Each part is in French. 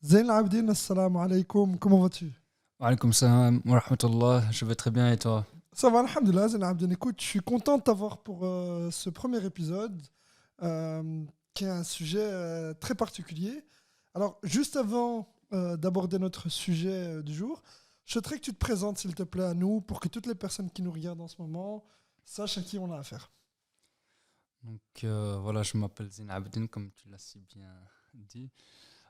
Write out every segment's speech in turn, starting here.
Zain Abdin, assalamu alaikum, comment vas-tu? Alaykoum salam wa rahmatullah, je vais très bien et toi? Ça va, alhamdoulilah, Zain Abdin. Écoute, je suis content de t'avoir pour ce premier épisode, euh, qui est un sujet très particulier. Alors, juste avant d'aborder notre sujet du jour, je souhaiterais que tu te présentes, s'il te plaît, à nous, pour que toutes les personnes qui nous regardent en ce moment sachent à qui on a affaire. Voilà, je m'appelle Zine Abedin, comme tu l'as si bien dit.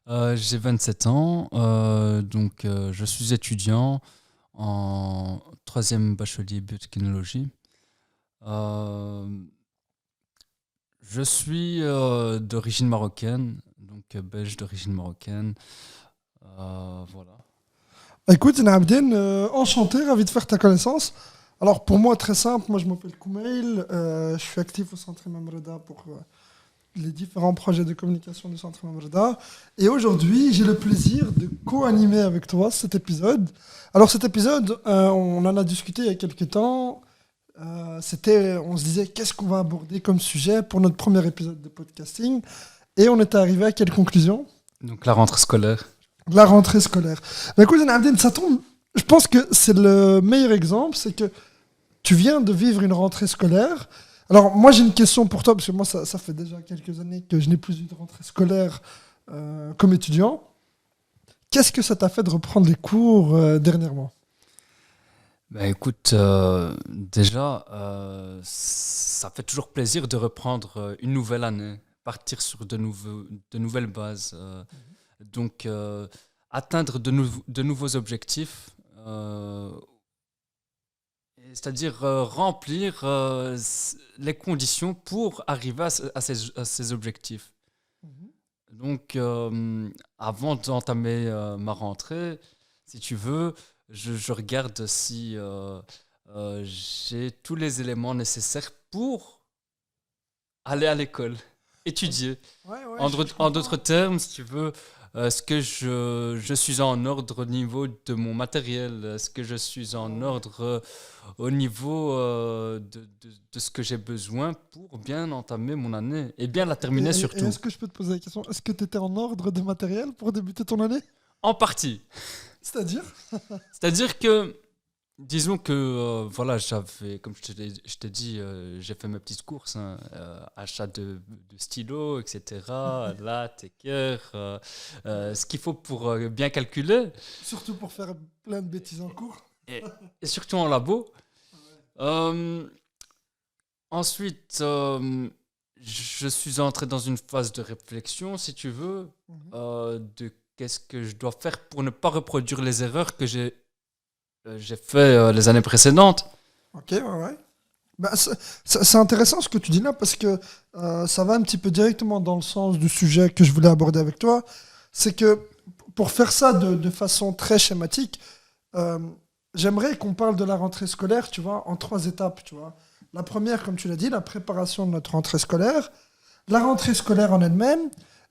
J'ai 27 ans, je suis étudiant en troisième bachelier biotechnologie. Euh, je suis d'origine marocaine, belge d'origine marocaine. Voilà. Écoute, Zain Abdin, enchanté, ravi de faire ta connaissance. Alors, pour moi, très simple, moi je m'appelle Koumail, je suis actif au Centre Imam Reda pour les différents projets de communication du Centre Imam Reda. Et aujourd'hui, j'ai le plaisir de co-animer avec toi cet épisode. Alors cet épisode, on en a discuté il y a quelques temps. On se disait, qu'est-ce qu'on va aborder comme sujet pour notre premier épisode de podcasting? Et on était arrivé à quelle conclusion? Donc la rentrée scolaire. La rentrée scolaire. Bah, écoute, Abdel, ça tombe. Je pense que c'est le meilleur exemple, c'est que tu viens de vivre une rentrée scolaire. Alors, moi, j'ai une question pour toi, parce que moi, ça fait déjà quelques années que je n'ai plus eu de rentrée scolaire comme étudiant. Qu'est-ce que ça t'a fait de reprendre les cours dernièrement? Bah écoute, déjà, ça fait toujours plaisir de reprendre une nouvelle année, partir sur de nouvelles bases, donc atteindre de nouveaux objectifs, c'est-à-dire remplir les conditions pour arriver à ces objectifs. Mhm. Donc, avant d'entamer ma rentrée, si tu veux, je regarde si j'ai tous les éléments nécessaires pour aller à l'école, étudier. Ouais, ouais, En je en d'autres comprends. termes, si tu veux, est-ce que je suis en ordre au niveau de mon matériel? Est-ce que je suis Ah en ouais. ordre au niveau de ce que j'ai besoin pour bien entamer mon année et bien la terminer Et surtout? est-ce que je peux te poser la question, est-ce que tu étais en ordre de matériel pour débuter ton année? En partie. C'est-à-dire? C'est-à-dire que, disons que, voilà, j'avais, comme je t'ai dit, j'ai fait mes petites courses, hein, achat de stylos, etc., latte, équerre, ce qu'il faut pour bien calculer, Surtout pour faire plein de bêtises en cours. et, et surtout en labo. Ouais. Euh, Ensuite, je suis entré dans une phase de réflexion, si tu veux, Mhm. de qu'est-ce que je dois faire pour ne pas reproduire les erreurs que j'ai fait les années précédentes. Ok, ouais, ouais. Bah, c'est intéressant ce que tu dis là parce que ça va un petit peu directement dans le sens du sujet que je voulais aborder avec toi. C'est que pour faire ça de façon très schématique, euh, j'aimerais qu'on parle de la rentrée scolaire, tu vois, en trois étapes, tu vois. La première, comme tu l'as dit, la préparation de notre rentrée scolaire, la rentrée scolaire en elle-même,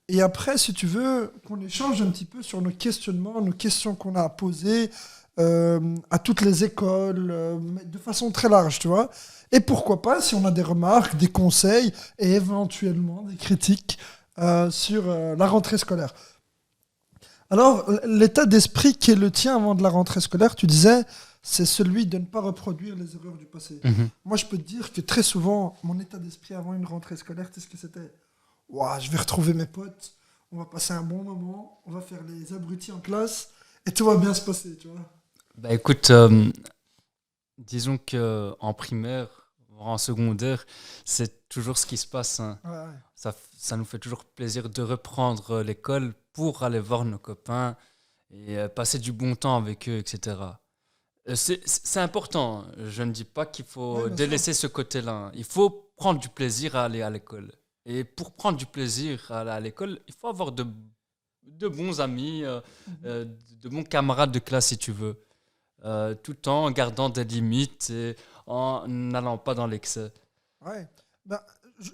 et après, si tu veux, qu'on échange un petit peu sur nos questionnements, nos questions qu'on a à poser à toutes les écoles, mais de façon très large, tu vois. Et pourquoi pas, si on a des remarques, des conseils et éventuellement des critiques sur la rentrée scolaire. Alors, l'état d'esprit qui est le tien avant de la rentrée scolaire, tu disais, c'est celui de ne pas reproduire les erreurs du passé. Mhm. Moi, je peux te dire que très souvent, mon état d'esprit avant une rentrée scolaire, tu sais ce que c'était? Ouah, je vais retrouver mes potes, on va passer un bon moment, on va faire les abrutis en classe et tout va bien se passer, tu vois. Bah écoute, disons que en primaire, voire en secondaire, c'est toujours ce qui se passe, hein. Ouais, ouais. Ça nous fait toujours plaisir de reprendre l'école pour aller voir nos copains et passer du bon temps avec eux, etc. C'est important, hein. Je ne dis pas qu'il Ouais, faut bien sûr. délaisser ce côté-là, hein. Il faut prendre du plaisir à aller à l'école. Et pour prendre du plaisir à aller à l'école, il faut avoir de bons amis, Mhm. euh, de bons camarades de classe si tu veux, tout en gardant des limites et en n'allant pas dans l'excès. Ouais. Ben,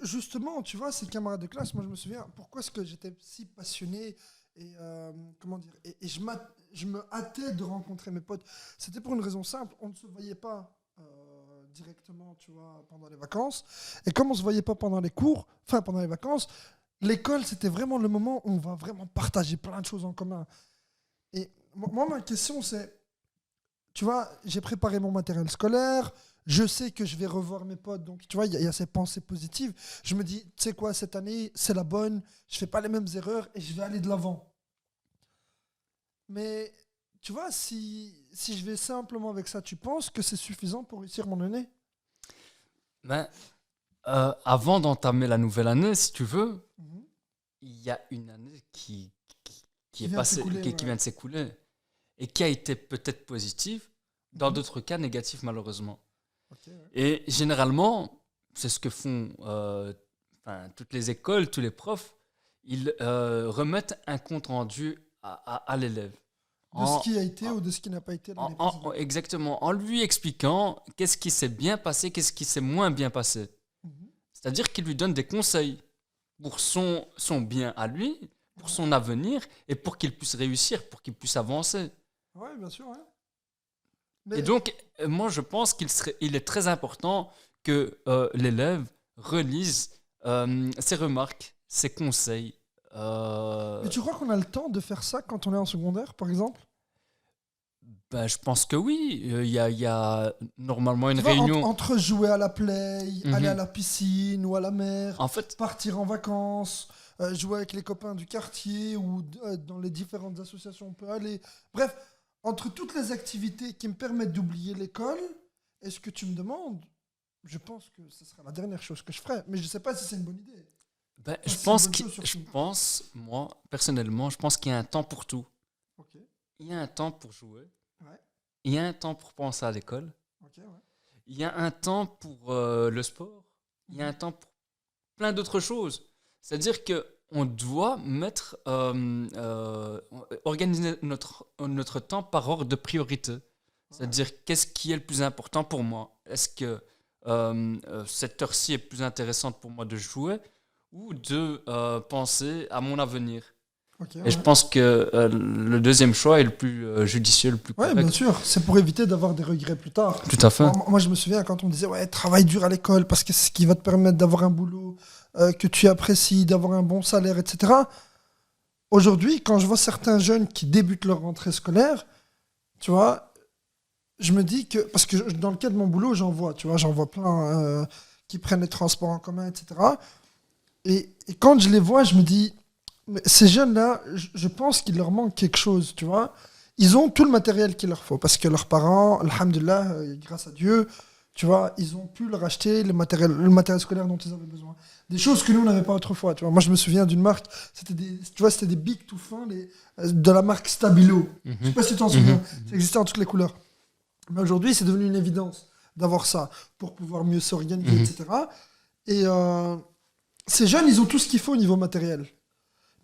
justement, tu vois, ces camarades de classe, moi je me souviens, pourquoi est-ce que j'étais si passionné et comment dire, et je me hâtais de rencontrer mes potes. C'était pour une raison simple, on ne se voyait pas directement, tu vois, pendant les vacances. Et comme on ne se voyait pas pendant les cours, enfin pendant les vacances, l'école, c'était vraiment le moment où on va vraiment partager plein de choses en commun. Et moi, ma question, c'est, tu vois, j'ai préparé mon matériel scolaire, je sais que je vais revoir mes potes, donc tu vois, il y a ces pensées positives. Je me dis, tu sais quoi, cette année, c'est la bonne, je fais pas les mêmes erreurs et je vais aller de l'avant. Mais tu vois, si je vais simplement avec ça, tu penses que c'est suffisant pour réussir mon année? Ben, avant d'entamer la nouvelle année, si tu veux, Mhm. il y a une année qui Qui est vient de passée, s'écouler, qui ouais. vient de s'écouler et qui a été peut-être positive, dans Mhm. d'autres cas négative malheureusement. Ok, ouais. Et généralement, c'est ce que font enfin, toutes les écoles, tous les profs, ils remettent un compte rendu à l'élève. De ce En, qui a été ou de ce qui n'a pas été l'année précédente. exactement, en lui expliquant qu'est-ce qui s'est bien passé, qu'est-ce qui s'est moins bien passé. Mhm. C'est-à-dire qu'il lui donne des conseils pour son bien à lui, pour Ouais. son avenir et pour qu'il puisse réussir, pour qu'il puisse avancer. Ouais, bien sûr, ouais. Et Mais donc, moi, je pense il est très important que l'élève relise ses remarques, ses conseils. Mais tu crois qu'on a le temps de faire ça quand on est en secondaire, par exemple? Ben, je pense que oui. Il y a normalement une Tu vois, réunion. entre jouer à la play, aller à Mhm. la piscine ou à la mer, En fait, partir en vacances, jouer avec les copains du quartier ou dans les différentes associations on peut aller. Bref, entre toutes les activités qui me permettent d'oublier l'école, est-ce que tu me demandes? Je pense que ce sera la dernière chose que je ferai. Mais je ne sais pas si c'est une bonne idée. ben, Enfin, si c'est une bonne chose surtout. moi, personnellement, je pense qu'il y a un temps pour tout. Ok, Il y a un temps pour jouer. ouais, Il y a un temps pour penser à l'école. ok, ouais. Il y a un temps pour le sport. Il y a un Mhm. temps pour plein d'autres choses. C'est-à-dire que on doit organiser notre temps par ordre de priorité. Ouais. C'est-à-dire qu'est-ce qui est le plus important pour moi. Est-ce que cette heure-ci est plus intéressante pour moi de jouer ou de penser à mon avenir. Ok, Et je ouais. pense que le deuxième choix est le plus judicieux, le plus Ouais, bien correct. sûr. C'est pour éviter d'avoir des regrets plus tard. Tout à fait. Moi, je me souviens quand on me disait, ouais, travaille dur à l'école parce que c'est ce qui va te permettre d'avoir un boulot que tu apprécies, d'avoir un bon salaire, etc. Aujourd'hui, quand je vois certains jeunes qui débutent leur rentrée scolaire, tu vois, je me dis que, parce que dans le cas de mon boulot, j'en vois, tu vois, j'en vois plein qui prennent les transports en commun, etc. Et quand je les vois, je me dis, mais ces jeunes-là, je pense qu'il leur manque quelque chose, tu vois. Ils ont tout le matériel qu'il leur faut parce que leurs parents, alhamdoulilah, grâce à Dieu, tu vois, ils ont pu leur acheter le matériel scolaire dont ils avaient besoin. Des choses que nous, on n'avait pas autrefois, tu vois. Moi, je me souviens d'une marque, tu vois, c'était des bics tout fins de la marque Stabilo. Je sais Mhm. pas si tu t'en Mhm. souviens, ça existait en toutes les couleurs. Mais aujourd'hui, c'est devenu une évidence d'avoir ça pour pouvoir mieux s'organiser, Mhm. etc. Et ces jeunes, ils ont tout ce qu'il faut au niveau matériel.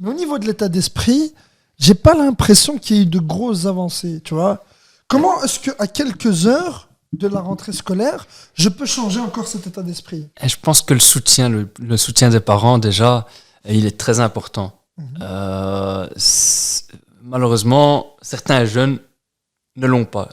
Mais au niveau de l'état d'esprit, j'ai pas l'impression qu'il y ait eu de grosses avancées, tu vois. Comment est-ce que à quelques heures de la rentrée scolaire, je peux changer encore cet état d'esprit? Et je pense que le soutien des parents, déjà, il est très important. Mhm. Malheureusement, certains jeunes ne l'ont pas.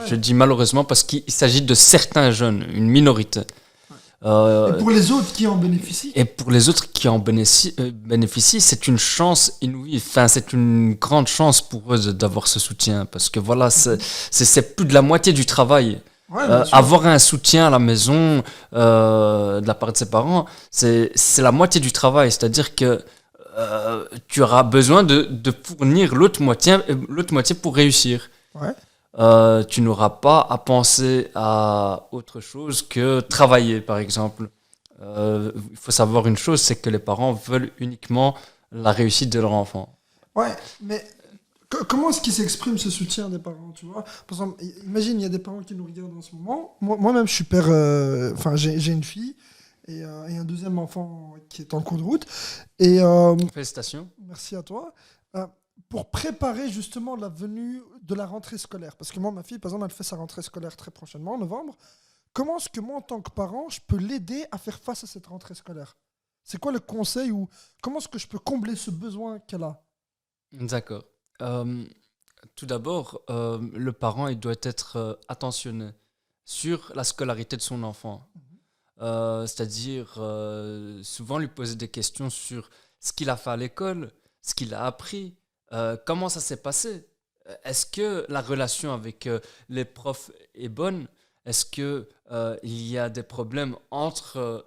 Je Ouais. dis malheureusement parce qu'il s'agit de certains jeunes, une minorité. Et Euh, pour les autres qui en bénéficient? et pour les autres qui en bénéficient, c'est une chance inouïe. Enfin, c'est une grande chance pour eux d'avoir ce soutien parce que voilà, c'est plus de la moitié du travail. Ouais, bien sûr. Avoir un soutien à la maison de la part de ses parents, c'est la moitié du travail. C'est-à-dire que tu auras besoin de fournir l'autre moitié pour réussir. Ouais. Tu n'auras pas à penser à autre chose que travailler, par exemple. Il faut savoir une chose, c'est que les parents veulent uniquement la réussite de leur enfant. Ouais, mais comment est-ce qu'il s'exprime ce soutien des parents, tu vois? Par exemple, imagine, il y a des parents qui nous regardent en ce moment. Moi-même, je suis père, enfin, j'ai une fille et un deuxième enfant qui est en cours de route. Et Félicitations. merci à toi. Euh, pour préparer justement la venue de la rentrée scolaire, parce que moi, ma fille, par exemple, elle fait sa rentrée scolaire très prochainement, en novembre. Comment est-ce que moi, en tant que parent, je peux l'aider à faire face à cette rentrée scolaire? C'est quoi le conseil ou comment est-ce que je peux combler ce besoin qu'elle a? D'accord. Euh, Tout d'abord, le parent il doit être attentionné sur la scolarité de son enfant. c'est-à-dire souvent lui poser des questions sur ce qu'il a fait à l'école, ce qu'il a appris, comment ça s'est passé. Est-ce que la relation avec les profs est bonne? Est-ce que il y a des problèmes entre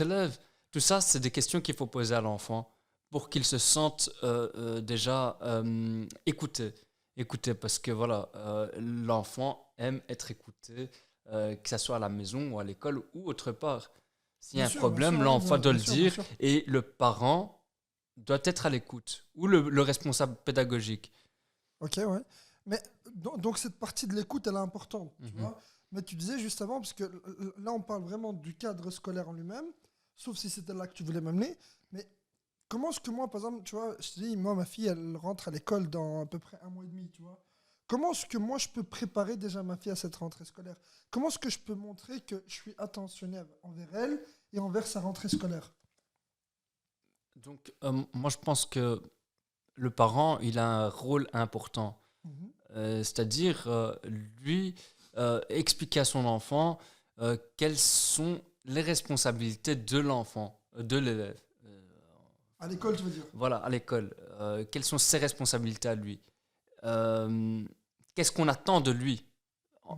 élèves? Tout ça, c'est des questions qu'il faut poser à l'enfant pour qu'il se sente déjà écouté. Écouté parce que voilà, l'enfant aime être écouté, que ce soit à la maison ou à l'école ou autre part. S'il y a un Bien sûr, problème, ouais, l'enfant doit bien le sûr, bien dire sûr. et le parent doit être à l'écoute ou le responsable pédagogique. Ok, ouais. Mais donc cette partie de l'écoute, elle est importante, tu Mhm. vois. Mais tu disais juste avant, parce que là, on parle vraiment du cadre scolaire en lui-même, sauf si c'était là que tu voulais m'amener. Mais comment est-ce que moi, par exemple, tu vois, je te dis, moi, ma fille, elle rentre à l'école dans à peu près un mois et demi, tu vois. Comment est-ce que moi, je peux préparer déjà ma fille à cette rentrée scolaire? Comment est-ce que je peux montrer que je suis attentionné envers elle et envers sa rentrée scolaire? Donc, moi, je pense que le parent, il a un rôle important. Mhm. C'est-à-dire, lui, expliquer à son enfant quelles sont les responsabilités de l'enfant, de l'élève. À l'école, tu veux dire? Voilà, à l'école. Quelles sont ses responsabilités à lui? Euh, Qu'est-ce qu'on attend de lui? Mhm.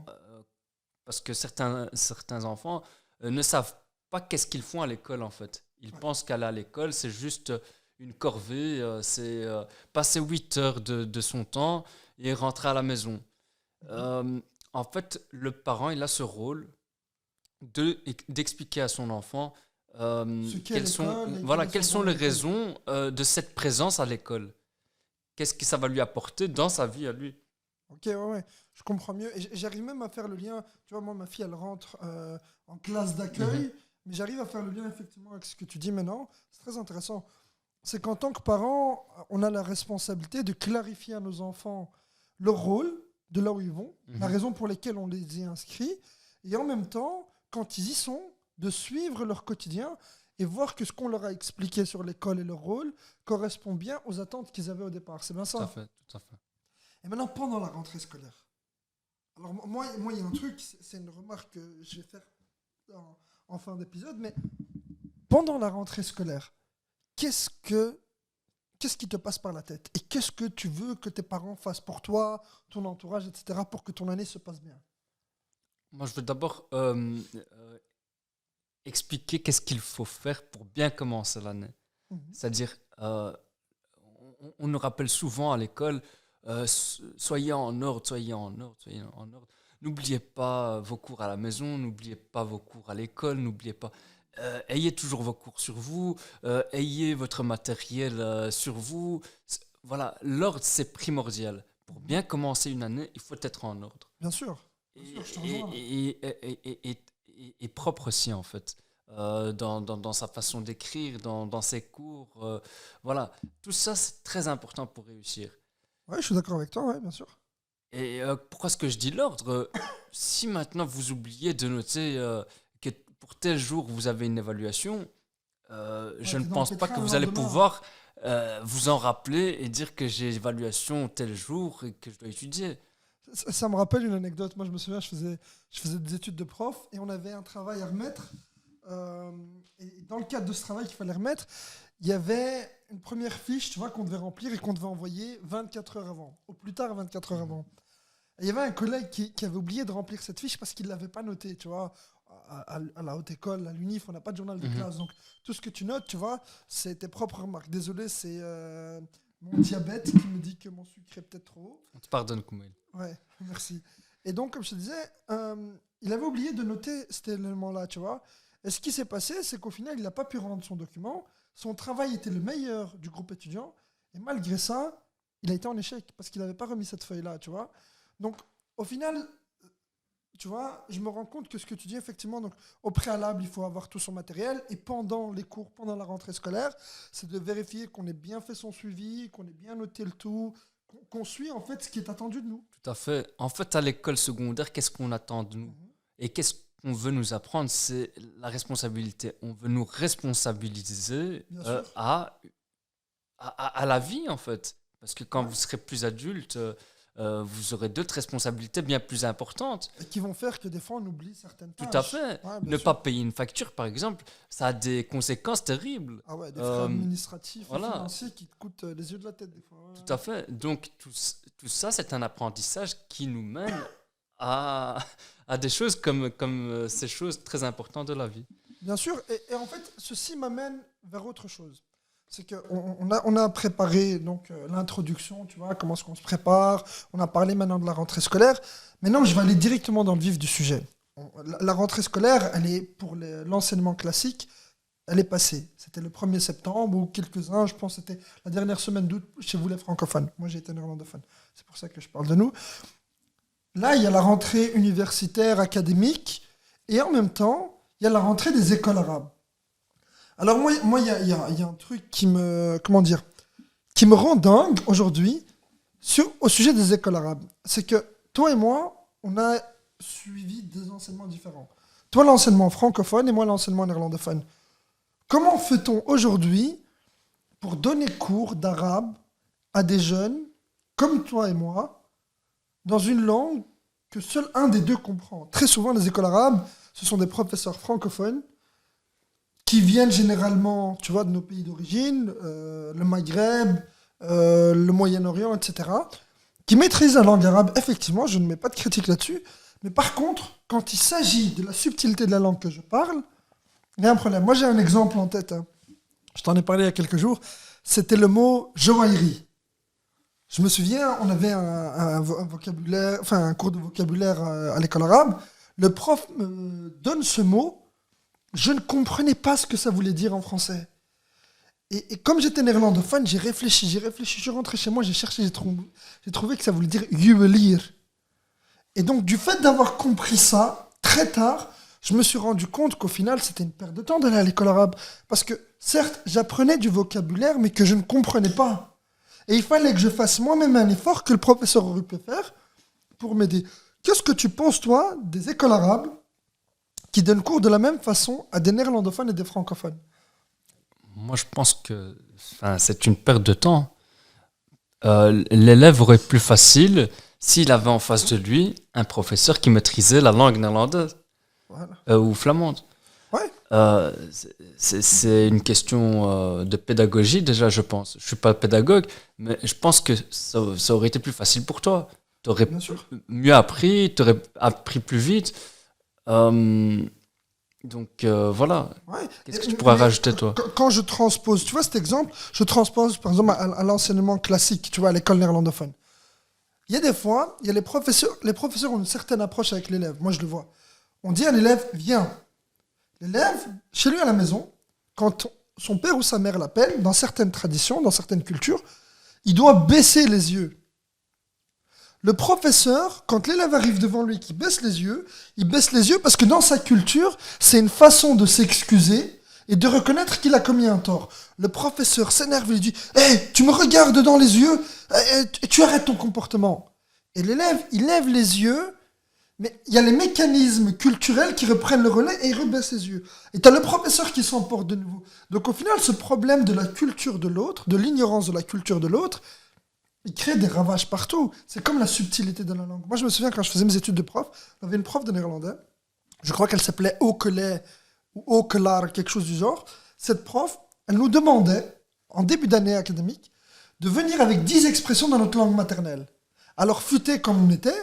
Parce que certains enfants ne savent pas qu'est-ce qu'ils font à l'école, en fait. Ils Ouais. pensent qu'aller à l'école, c'est juste une corvée, c'est passer 8 heures de son temps et rentrer à la maison. Mhm. Euh, En fait, le parent, il a ce rôle d'expliquer à son enfant Ce qu'est l'école et quel voilà, est quelles son sont rôle à les l'école. raisons de cette présence à l'école. Qu'est-ce que ça va lui apporter dans sa vie à lui? Ok, ouais, ouais, je comprends mieux. Et j'arrive même à faire le lien. Tu vois, moi, ma fille, elle rentre en classe Mhm, d'accueil, mais j'arrive à faire le lien effectivement avec ce que tu dis maintenant. C'est très intéressant. C'est qu'en tant que parent, on a la responsabilité de clarifier à nos enfants leur rôle, de là où ils vont, la mhm. raison pour laquelle on les y inscrit, et en même temps, quand ils y sont, de suivre leur quotidien et voir que ce qu'on leur a expliqué sur l'école et leur rôle correspond bien aux attentes qu'ils avaient au départ. C'est bien Tout à ça. fait, tout à fait. Et maintenant, pendant la rentrée scolaire. Alors moi, il y a un truc, c'est une remarque que je vais faire en fin d'épisode, mais pendant la rentrée scolaire, qu'est-ce que qu'est-ce qui te passe par la tête? Et qu'est-ce que tu veux que tes parents fassent pour toi, ton entourage, etc., pour que ton année se passe bien? Moi, je veux d'abord expliquer qu'est-ce qu'il faut faire pour bien commencer l'année. Mhm. C'est-à-dire, on nous rappelle souvent à l'école, soyez en ordre, soyez en ordre, soyez en ordre. N'oubliez pas vos cours à la maison, n'oubliez pas vos cours à l'école, n'oubliez pas. Ayez toujours vos cours sur vous, ayez votre matériel sur vous. Voilà, l'ordre, c'est primordial. Pour Mhm. bien commencer une année, il faut être en ordre. Bien sûr, je te rejoins. Et propre aussi, en fait. Dans sa façon d'écrire, dans ses cours. Voilà, tout ça, c'est très important pour réussir. Ouais, je suis d'accord avec toi, ouais, bien sûr. Et pourquoi est-ce que je dis l'ordre? Si maintenant vous oubliez de noter que pour tel jour vous avez une évaluation, Ouais, je ne t'es dans le pense pas pétrin que le vous allez lendemain. pouvoir vous en rappeler et dire que j'ai évaluation tel jour et que je dois étudier. Ça me rappelle une anecdote. Moi, je me souviens, je faisais des études de prof et on avait un travail à remettre. Euh, et dans le cadre de ce travail qu'il fallait remettre, il y avait une première fiche, tu vois, qu'on devait remplir et qu'on devait envoyer 24 heures avant, au plus tard 24 heures Mhm. avant. Et il y avait un collègue qui avait oublié de remplir cette fiche parce qu'il ne l'avait pas notée, tu vois. À la haute école, à l'UNIF, on n'a pas de journal de Mhm. classe. Donc, tout ce que tu notes, tu vois, c'est tes propres remarques. Désolé, c'est mon diabète qui me dit que mon sucre est peut-être trop haut. On te pardonne, Koumail. Ouais, merci. Et donc, comme je te disais, il avait oublié de noter cet élément-là, tu vois. Et ce qui s'est passé, c'est qu'au final, il n'a pas pu rendre son document. Son travail était le meilleur du groupe étudiant. Et malgré ça, il a été en échec parce qu'il n'avait pas remis cette feuille-là, tu vois. Donc, au final, tu vois, je me rends compte que ce que tu dis, effectivement, donc, au préalable, il faut avoir tout son matériel. Et pendant les cours, pendant la rentrée scolaire, c'est de vérifier qu'on ait bien fait son suivi, qu'on ait bien noté le tout, qu'on suit en fait ce qui est attendu de nous. Tout à fait. En fait, à l'école secondaire, qu'est-ce qu'on attend de nous? Mhm. Et qu'est-ce qu'on veut nous apprendre? C'est la responsabilité. On veut nous responsabiliser Bien sûr. à la vie, en fait. Parce que quand Ouais. vous serez plus adulte, vous aurez d'autres responsabilités bien plus importantes. Et qui vont faire que des fois, on oublie certaines Tout tâches. à fait. Ouais, bien Ne sûr. pas payer une facture, par exemple, ça a des conséquences terribles. Ah ouais, des frais Euh, administratifs et voilà. financiers qui te coûtent les yeux de la tête des fois. Ouais. Tout à fait. Donc, tout ça, c'est un apprentissage qui nous mène à, à des choses comme ces choses très importantes de la vie. Bien sûr, et en fait, ceci m'amène vers autre chose. C'est qu'on on a préparé donc l'introduction, tu vois, comment est-ce qu'on se prépare. On a parlé maintenant de la rentrée scolaire. Maintenant, je vais aller directement dans le vif du sujet. La rentrée scolaire, elle est pour l'enseignement classique, elle est passée. C'était le 1er septembre ou quelques-uns, je pense que c'était la dernière semaine d'août chez vous les francophones. Moi, j'ai été néerlandophone. C'est pour ça que je parle de nous. Là, il y a la rentrée universitaire, académique, et en même temps, il y a la rentrée des écoles arabes. Alors moi, il y a un truc qui me, comment dire, qui me rend dingue aujourd'hui au sujet des écoles arabes. C'est que toi et moi, on a suivi des enseignements différents. Toi, l'enseignement francophone et moi, l'enseignement néerlandophone. Comment fait-on aujourd'hui pour donner cours d'arabe à des jeunes comme toi et moi dans une langue que seul un des deux comprend? Très souvent, les écoles arabes, ce sont des professeurs francophones qui viennent généralement, tu vois, de nos pays d'origine, le Maghreb, le Moyen-Orient, etc., qui maîtrisent la langue arabe. Effectivement, je ne mets pas de critique là-dessus. Mais par contre, quand il s'agit de la subtilité de la langue que je parle, il y a un problème. Moi, j'ai un exemple en tête. Hein. Je t'en ai parlé il y a quelques jours. C'était le mot joaillerie. Je me souviens, on avait un vocabulaire, enfin, un cours de vocabulaire à l'école arabe. Le prof me donne ce mot. Je ne comprenais pas ce que ça voulait dire en français. Et comme j'étais néerlandophone, j'ai réfléchi, je suis rentré chez moi, j'ai cherché, j'ai trouvé que ça voulait dire juwelier. Et donc, du fait d'avoir compris ça, très tard, je me suis rendu compte qu'au final, c'était une perte de temps d'aller à l'école arabe. Parce que, certes, j'apprenais du vocabulaire, mais que je ne comprenais pas. Et il fallait que je fasse moi-même un effort que le professeur aurait pu faire pour m'aider. Qu'est-ce que tu penses, toi, des écoles arabes qui donnent cours de la même façon à des néerlandophones et des francophones? Moi, je pense que c'est une perte de temps. L'élève aurait plus facile s'il avait en face de lui un professeur qui maîtrisait la langue néerlandaise Voilà. ou flamande. Ouais. C'est une question de pédagogie déjà, je pense. Je suis pas pédagogue, mais je pense que ça aurait été plus facile pour toi. Tu aurais Bien sûr. mieux appris, tu aurais appris plus vite. Donc voilà. Ouais. Qu'est-ce que tu pourrais rajouter, toi? Quand je transpose, tu vois cet exemple, je transpose par exemple à l'enseignement classique, tu vois, à l'école néerlandophone. Il y a des fois, il y a les professeurs ont une certaine approche avec l'élève. Moi, je le vois. On dit à l'élève, viens. L'élève, chez lui à la maison, quand son père ou sa mère l'appelle, dans certaines traditions, dans certaines cultures, il doit baisser les yeux. Le professeur, quand l'élève arrive devant lui qui baisse les yeux, il baisse les yeux parce que dans sa culture, c'est une façon de s'excuser et de reconnaître qu'il a commis un tort. Le professeur s'énerve et lui dit « Hé, tu me regardes dans les yeux, tu arrêtes ton comportement. » Et l'élève, il lève les yeux, mais il y a les mécanismes culturels qui reprennent le relais et il rebaisse les yeux. Et tu as le professeur qui s'emporte de nouveau. Donc au final, ce problème de la culture de l'autre, de l'ignorance de la culture de l'autre, il crée des ravages partout. C'est comme la subtilité de la langue. Moi, je me souviens quand je faisais mes études de prof, j'avais une prof de néerlandais. Je crois qu'elle s'appelait Okele ou Okelar, quelque chose du genre. Cette prof, elle nous demandait, en début d'année académique, de venir avec 10 expressions dans notre langue maternelle. Alors, futé comme on était,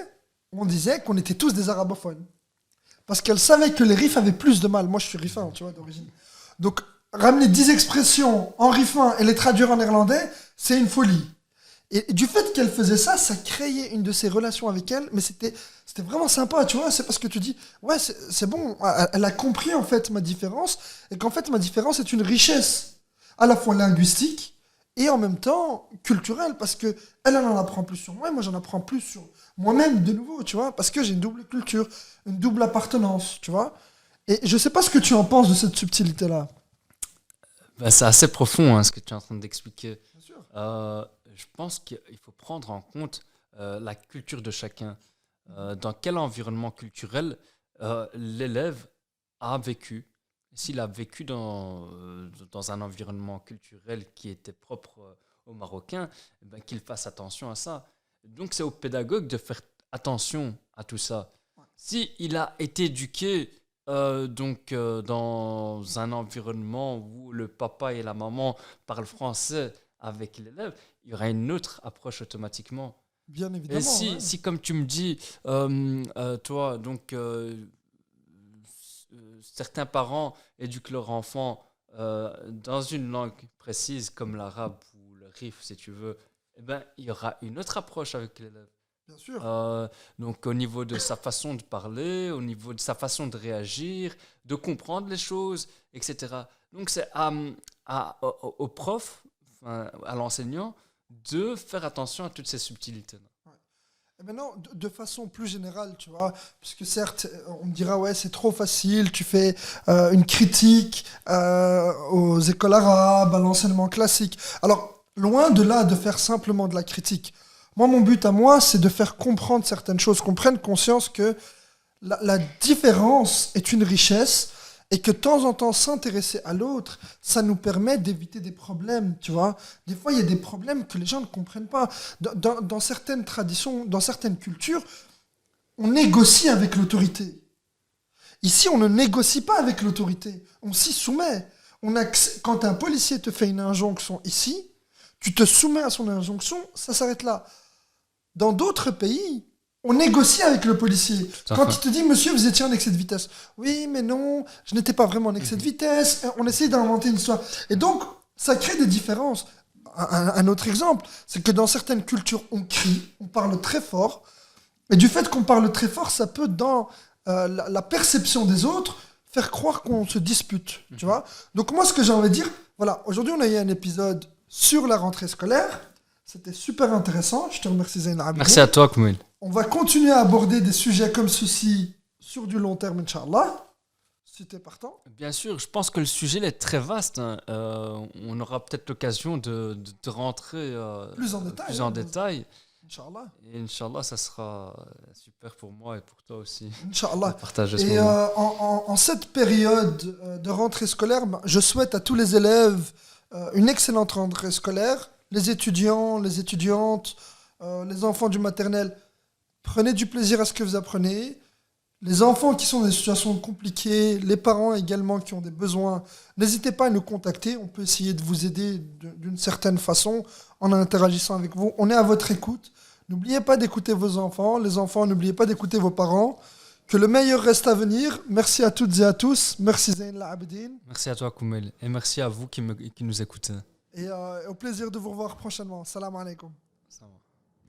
on disait qu'on était tous des arabophones. Parce qu'elle savait que les rifs avaient plus de mal. Moi, je suis rifin, tu vois, d'origine. Donc, ramener 10 expressions en rifin et les traduire en néerlandais, c'est une folie. Et du fait qu'elle faisait ça, ça créait une de ses relations avec elle, mais c'était vraiment sympa, tu vois, c'est parce que tu dis, ouais, c'est bon, elle a compris en fait ma différence, et qu'en fait ma différence est une richesse, à la fois linguistique, et en même temps culturelle, parce que elle en apprend plus sur moi, et moi j'en apprends plus sur moi-même de nouveau, tu vois, parce que j'ai une double culture, une double appartenance, tu vois. Et je sais pas ce que tu en penses de cette subtilité-là. C'est assez profond hein, ce que tu es en train d'expliquer. Bien sûr. Je pense qu'il faut prendre en compte la culture de chacun. Dans quel environnement culturel l'élève a vécu. S'il a vécu dans un environnement culturel qui était propre aux Marocains, eh ben, qu'il fasse attention à ça. Donc, c'est au pédagogue de faire attention à tout ça. Si il a été éduqué dans un environnement où le papa et la maman parlent français avec l'élève, il y aura une autre approche automatiquement. Bien Et évidemment. si comme tu me dis, toi, certains parents éduquent leur enfant dans une langue précise comme l'arabe ou le rif, si tu veux, eh ben, il y aura une autre approche avec l'élève. Bien sûr. Donc au niveau de sa façon de parler, au niveau de sa façon de réagir, de comprendre les choses, etc. Donc c'est au prof, à l'enseignant, de faire attention à toutes ces subtilités-là. Et maintenant, de façon plus générale, tu vois, puisque certes, on me dira, ouais, c'est trop facile, tu fais une critique aux écoles arabes, à l'enseignement classique. Alors, loin de là de faire simplement de la critique, moi, mon but à moi, c'est de faire comprendre certaines choses, qu'on prenne conscience que la différence est une richesse et que de temps en temps, s'intéresser à l'autre, ça nous permet d'éviter des problèmes, tu vois. Des fois, il y a des problèmes que les gens ne comprennent pas. Dans certaines traditions, dans certaines cultures, on négocie avec l'autorité. Ici, on ne négocie pas avec l'autorité. On s'y soumet. Quand un policier te fait une injonction ici, tu te soumets à son injonction, ça s'arrête là. Dans d'autres pays, on négocie avec le policier. Quand il te dit, monsieur, vous étiez en excès de vitesse. Oui, mais non, je n'étais pas vraiment en excès de vitesse. On essaie d'inventer une histoire. Et donc, ça crée des différences. Un autre exemple, c'est que dans certaines cultures, on crie, on parle très fort. Et du fait qu'on parle très fort, ça peut, dans la perception des autres, faire croire qu'on se dispute. Tu vois. Donc moi, ce que j'ai envie de dire, voilà, aujourd'hui, on a eu un épisode sur la rentrée scolaire. C'était super intéressant. Je te remercie, Zayn Abidine. Merci à toi, Koumoul. On va continuer à aborder des sujets comme ceci sur du long terme, Inch'Allah. Si tu es partant. Bien sûr, je pense que le sujet est très vaste. On aura peut-être l'occasion de rentrer Plus en détail. Inch'Allah. Et Inch'Allah, ça sera super pour moi et pour toi aussi. Inch'Allah. De partager ce et moment. En cette période de rentrée scolaire, je souhaite à tous les élèves une excellente rentrée scolaire. Les étudiants, les étudiantes, les enfants du maternel, prenez du plaisir à ce que vous apprenez. Les enfants qui sont dans des situations compliquées, les parents également qui ont des besoins, n'hésitez pas à nous contacter. On peut essayer de vous aider d'une certaine façon en interagissant avec vous. On est à votre écoute. N'oubliez pas d'écouter vos enfants. Les enfants, n'oubliez pas d'écouter vos parents. Que le meilleur reste à venir. Merci à toutes et à tous. Merci Zayn Abidine. Merci à toi, Koumoul. Et merci à vous qui nous écoutez. Et au plaisir de vous revoir prochainement. Salam alaikum. Ça va.